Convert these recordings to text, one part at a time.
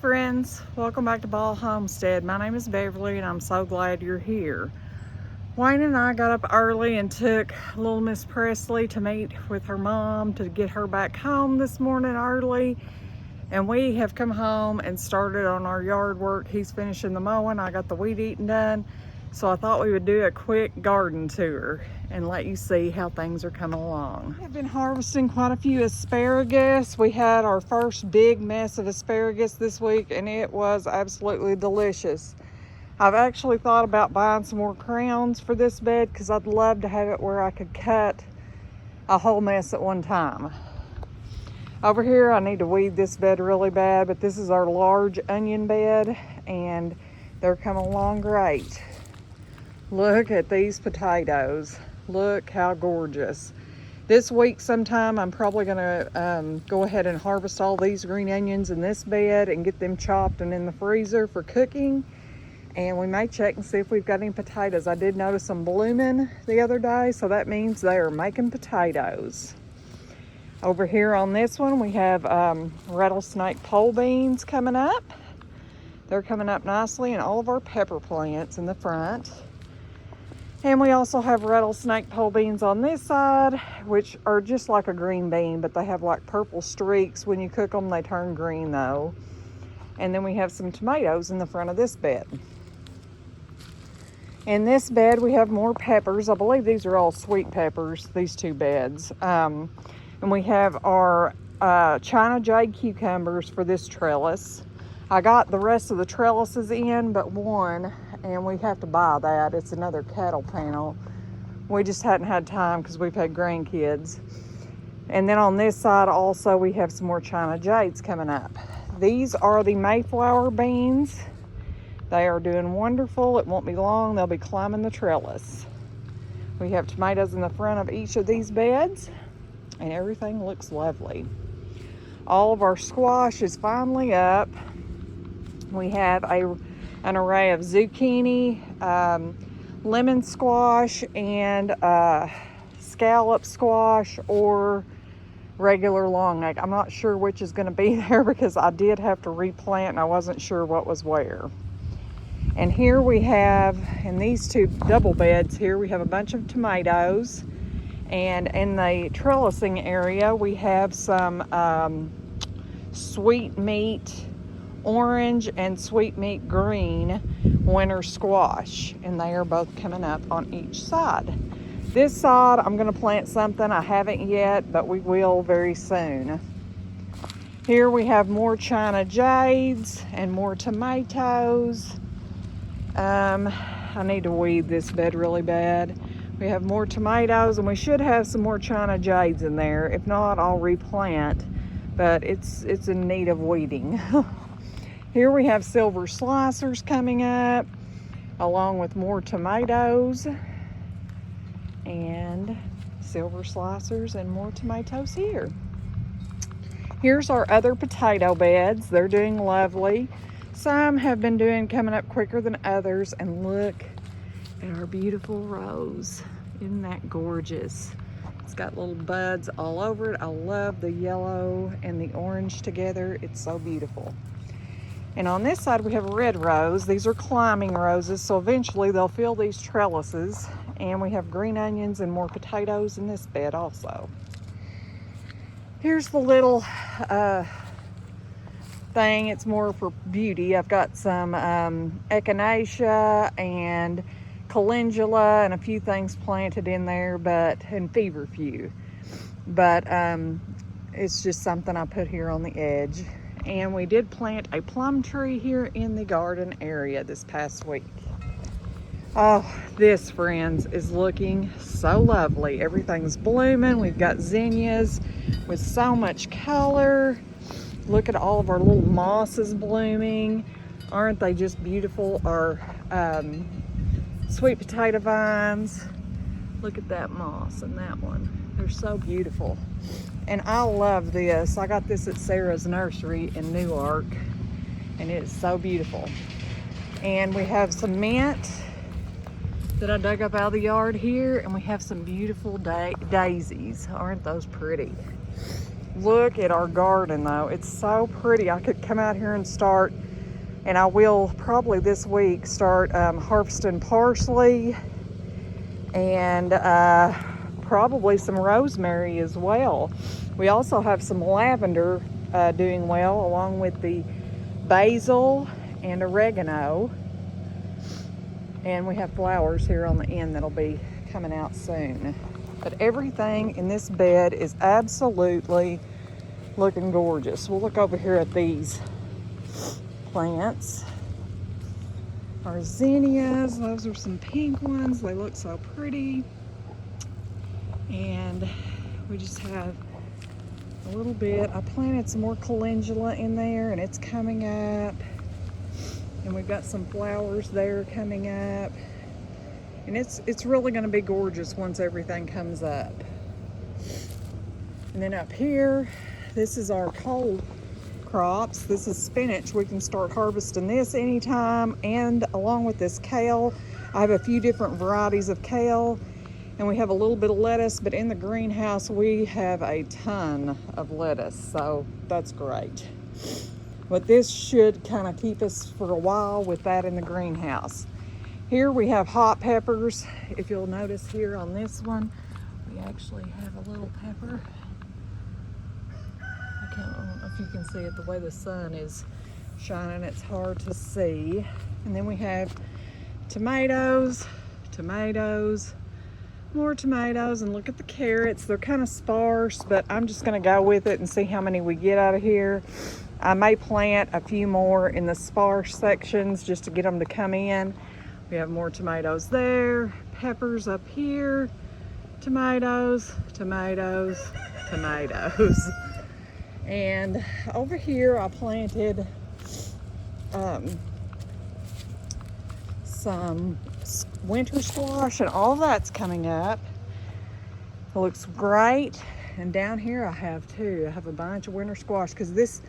friends, welcome back to Ball Homestead. My name is Beverly and I'm so glad you're here. Wayne and I got up early and took little Miss Presley to meet with her mom to get her back home this morning early. And we have come home and started on our yard work. He's finishing the mowing, I got the weed eating done. So I thought we would do a quick garden tour and let you see how things are coming along. I've been harvesting quite a few asparagus. We had our first big mess of asparagus this week and it was absolutely delicious. I've actually thought about buying some more crowns for this bed because I'd love to have it where I could cut a whole mess at one time. Over here I need to weed this bed really bad, but this is our large onion bed and they're coming along great. Look at these potatoes. Look how gorgeous. This week sometime I'm probably gonna go ahead and harvest all these green onions in this bed and get them chopped and in the freezer for cooking. And we may check and see if we've got any potatoes. I did notice them blooming the other day, so that means they are making potatoes. Over here on this one we have rattlesnake pole beans coming up. They're coming up nicely, and all of our pepper plants in the front. And we also have rattlesnake pole beans on this side, which are just like a green bean, but they have like purple streaks. When you cook them, they turn green though. And then we have some tomatoes in the front of this bed. In this bed, we have more peppers. I believe these are all sweet peppers, these two beds. And we have our China jade cucumbers for this trellis. I got the rest of the trellises in, but one, and we have to buy that. It's another cattle panel. We just hadn't had time because we've had grandkids. And then on this side also, we have some more China jades coming up. These are the Mayflower beans. They are doing wonderful. It won't be long, they'll be climbing the trellis. We have tomatoes in the front of each of these beds, and everything looks lovely. All of our squash is finally up. We have an array of zucchini, lemon squash, and scallop squash or regular long neck. I'm not sure which is going to be there because I did have to replant and I wasn't sure what was where. And here we have, in these two double beds here, we have a bunch of tomatoes. And in the trellising area, we have some sweet meat orange and sweet meat green winter squash, and they are both coming up on each side. This side I'm going to plant something. I haven't yet, but we will very soon. Here we have more China jades and more tomatoes. I need to weed this bed really bad. We have more tomatoes, and we should have some more China jades in there. If not, I'll replant, but it's in need of weeding. Here we have silver slicers coming up, along with more tomatoes, and silver slicers and more tomatoes here. Here's our other potato beds. They're doing lovely. Some have been coming up quicker than others, and look at our beautiful rose. Isn't that gorgeous? It's got little buds all over it. I love the yellow and the orange together. It's so beautiful. And on this side we have a red rose. These are climbing roses, so eventually they'll fill these trellises. And we have green onions and more potatoes in this bed also. Here's the little thing. It's more for beauty. I've got some echinacea and calendula and a few things planted in there, and feverfew. But it's just something I put here on the edge. And we did plant a plum tree here in the garden area this past week. Oh, this, friends, is looking so lovely. Everything's blooming. We've got zinnias with so much color. Look at all of our little mosses blooming. Aren't they just beautiful? Our sweet potato vines. Look at that moss and that one. They're so beautiful. And I love this. I got this at Sarah's nursery in Newark, and it is so beautiful. And we have some mint that I dug up out of the yard here, and we have some beautiful daisies. Aren't those pretty? Look at our garden though. It's so pretty. I could come out here and start, and I will probably this week start harvesting parsley and probably some rosemary as well. We also have some lavender doing well, along with the basil and oregano. And we have flowers here on the end that'll be coming out soon. But everything in this bed is absolutely looking gorgeous. We'll look over here at these plants. Our zinnias, those are some pink ones. They look so pretty. And we just have a little bit. I planted some more calendula in there and it's coming up. And we've got some flowers there coming up. And it's really gonna be gorgeous once everything comes up. And then up here, this is our cold crops. This is spinach. We can start harvesting this anytime. And along with this kale, I have a few different varieties of kale. And we have a little bit of lettuce, but in the greenhouse, we have a ton of lettuce. So that's great. But this should kind of keep us for a while with that in the greenhouse. Here we have hot peppers. If you'll notice here on this one, we actually have a little pepper. I don't know if you can see it the way the sun is shining. It's hard to see. And then we have tomatoes, more tomatoes, and look at the carrots. They're kind of sparse, but I'm just gonna go with it and see how many we get out of here. I may plant a few more in the sparse sections just to get them to come in. We have more tomatoes there, peppers up here, tomatoes. And over here I planted some winter squash, and all that's coming up. It looks great. And down here I have a bunch of winter squash, because this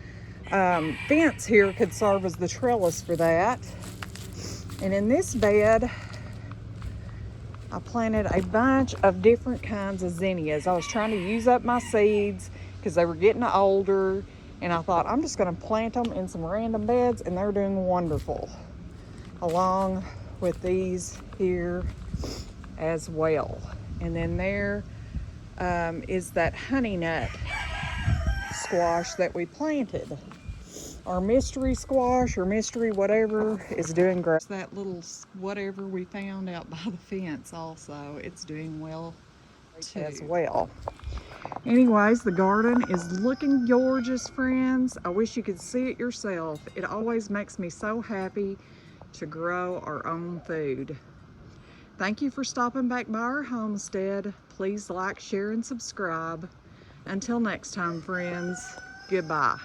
fence here could serve as the trellis for that. And in this bed I planted a bunch of different kinds of zinnias. I was trying to use up my seeds because they were getting older, and I thought I'm just going to plant them in some random beds, and they're doing wonderful, along with these here as well. And then there is that honey nut squash that we planted. Our mystery squash, or mystery whatever, is doing great. That little whatever we found out by the fence also, it's doing well too as well. Anyways, the garden is looking gorgeous, friends. I wish you could see it yourself. It always makes me so happy to grow our own food. Thank you for stopping back by our homestead. Please like, share, and subscribe. Until next time, friends, goodbye.